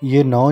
یہ 9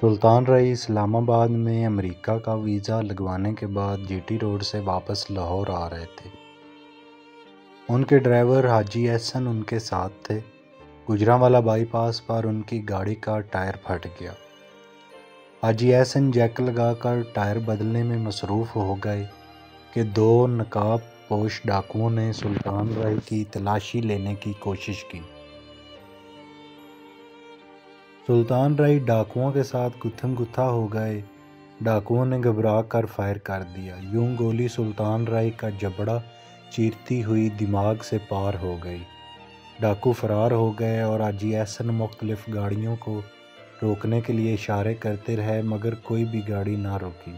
سلطان رائی اسلام آباد میں امریکہ کا ویزا لگوانے کے بعد جی ٹی روڈ سے واپس لاہور آ رہے تھے۔ ان کے ڈرائیور حاجی احسن ان کے ساتھ تھے۔ گجرانوالہ بائی پاس پر ان کی گاڑی کا ٹائر پھٹ گیا۔ حاجی احسن جیک لگا کر ٹائر بدلنے میں مصروف ہو گئے کہ 2 نقاب پوش ڈاکوؤں نے سلطان رائی کی تلاشی لینے کی کوشش کی۔ سلطان رائی ڈاکوؤں کے ساتھ گتھم گتھا ہو گئے۔ ڈاکوؤں نے گھبرا کر فائر کر دیا۔ یوں گولی سلطان رائی کا جبڑا چیرتی ہوئی دماغ سے پار ہو گئی۔ ڈاکو فرار ہو گئے اور حاجی احسن مختلف گاڑیوں کو روکنے کے لیے اشارے کرتے رہے مگر کوئی بھی گاڑی نہ رکی۔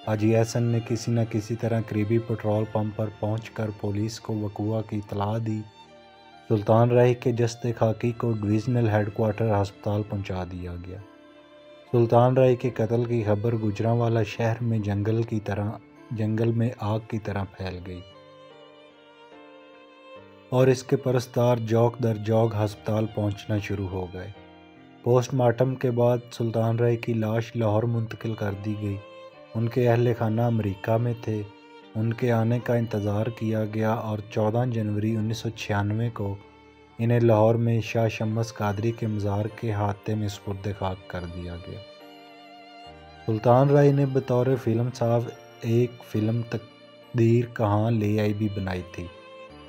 حاجی احسن نے کسی نہ کسی طرح قریبی پٹرول پمپ پر پہنچ کر پولیس کو وقوع کی اطلاع دی۔ سلطان رائی کے جثہ خاکی کو ڈویژنل ہیڈ کوارٹر ہسپتال پہنچا دیا گیا۔ سلطان رائی کے قتل کی خبر گجرانوالہ شہر میں جنگل میں آگ کی طرح پھیل گئی اور اس کے پرستار جوک در جوک ہسپتال پہنچنا شروع ہو گئے۔ پوسٹ مارٹم کے بعد سلطان رائی کی لاش لاہور منتقل کر دی گئی۔ ان کے اہل خانہ امریکہ میں تھے۔ ان کے آنے کا انتظار کیا گیا اور 14 جنوری 1996 کو انہیں لاہور میں شاہ شمس قادری کے مزار کے احاطے میں سپرد خاک کر دیا گیا۔ سلطان رائی نے بطور فلم ساز ایک فلم تقدیر کہاں لے آئی بھی بنائی تھی۔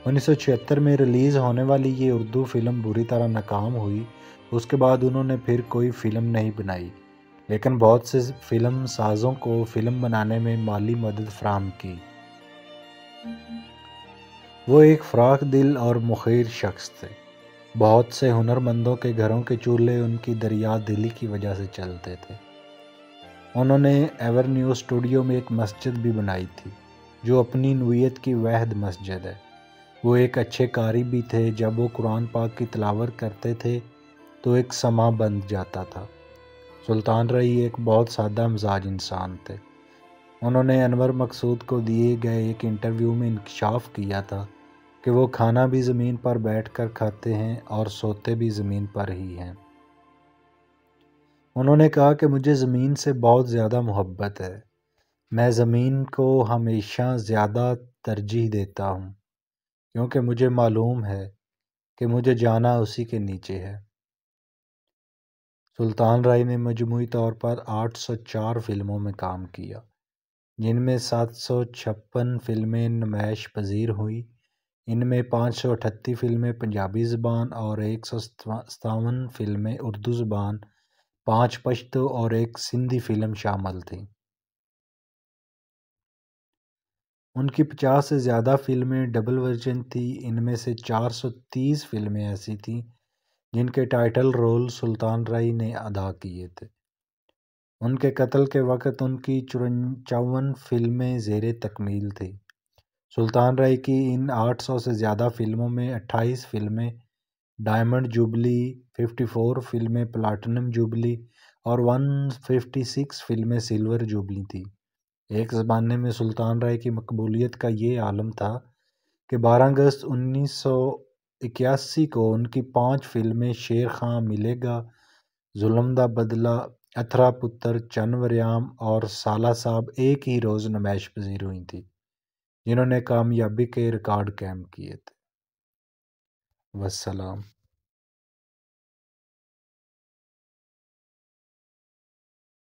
1976 میں ریلیز ہونے والی یہ اردو فلم بری طرح ناکام ہوئی۔ اس کے بعد انہوں نے پھر کوئی فلم نہیں بنائی لیکن بہت سے فلم سازوں کو فلم بنانے میں مالی مدد فراہم کی۔ وہ ایک فراخ دل اور مخیر شخص تھے۔ بہت سے ہنرمندوں کے گھروں کے چولہے ان کی دریا دلی کی وجہ سے چلتے تھے۔ انہوں نے ایورنیو اسٹوڈیو میں ایک مسجد بھی بنائی تھی جو اپنی نوعیت کی واحد مسجد ہے۔ وہ ایک اچھے قاری بھی تھے۔ جب وہ قرآن پاک کی تلاوت کرتے تھے تو ایک سماں بن جاتا تھا۔ سلطان رائی ایک بہت سادہ مزاج انسان تھے۔ انہوں نے انور مقصود کو دیے گئے ایک انٹرویو میں انکشاف کیا تھا کہ وہ کھانا بھی زمین پر بیٹھ کر کھاتے ہیں اور سوتے بھی زمین پر ہی ہیں۔ انہوں نے کہا کہ مجھے زمین سے بہت زیادہ محبت ہے۔ میں زمین کو ہمیشہ زیادہ ترجیح دیتا ہوں کیونکہ مجھے معلوم ہے کہ مجھے جانا اسی کے نیچے ہے۔ سلطان رائی نے مجموعی طور پر 804 فلموں میں کام کیا جن میں 756 فلمیں نمائش پذیر ہوئیں۔ ان میں 538 فلمیں پنجابی زبان اور 157 فلمیں اردو زبان، 5 پشتو اور 1 سندھی فلم شامل تھیں۔ ان کی 50 سے زیادہ فلمیں ڈبل ورژن تھیں۔ ان میں سے 430 فلمیں ایسی تھیں جن کے ٹائٹل رول سلطان رائی نے ادا کیے تھے۔ ان کے قتل کے وقت ان کی 54 فلمیں زیر تکمیل تھیں۔ سلطان رائی کی ان 800 سے زیادہ فلموں میں 28 فلمیں ڈائمنڈ جوبلی، 54 فلمیں پلاٹینم جوبلی اور 156 فلمیں سلور جوبلی تھیں۔ ایک زمانے میں سلطان رائی کی مقبولیت کا یہ عالم تھا کہ 12 اگست 1981 کو ان کی 5 فلمیں شیر خاں ملے گا، ظلم دا بدلہ، اتھرا پتر، چن وریام اور سالہ صاحب ایک ہی روز نمائش پذیر ہوئی تھیں جنہوں نے کامیابی کے ریکارڈ قائم کیے تھے۔ والسلام۔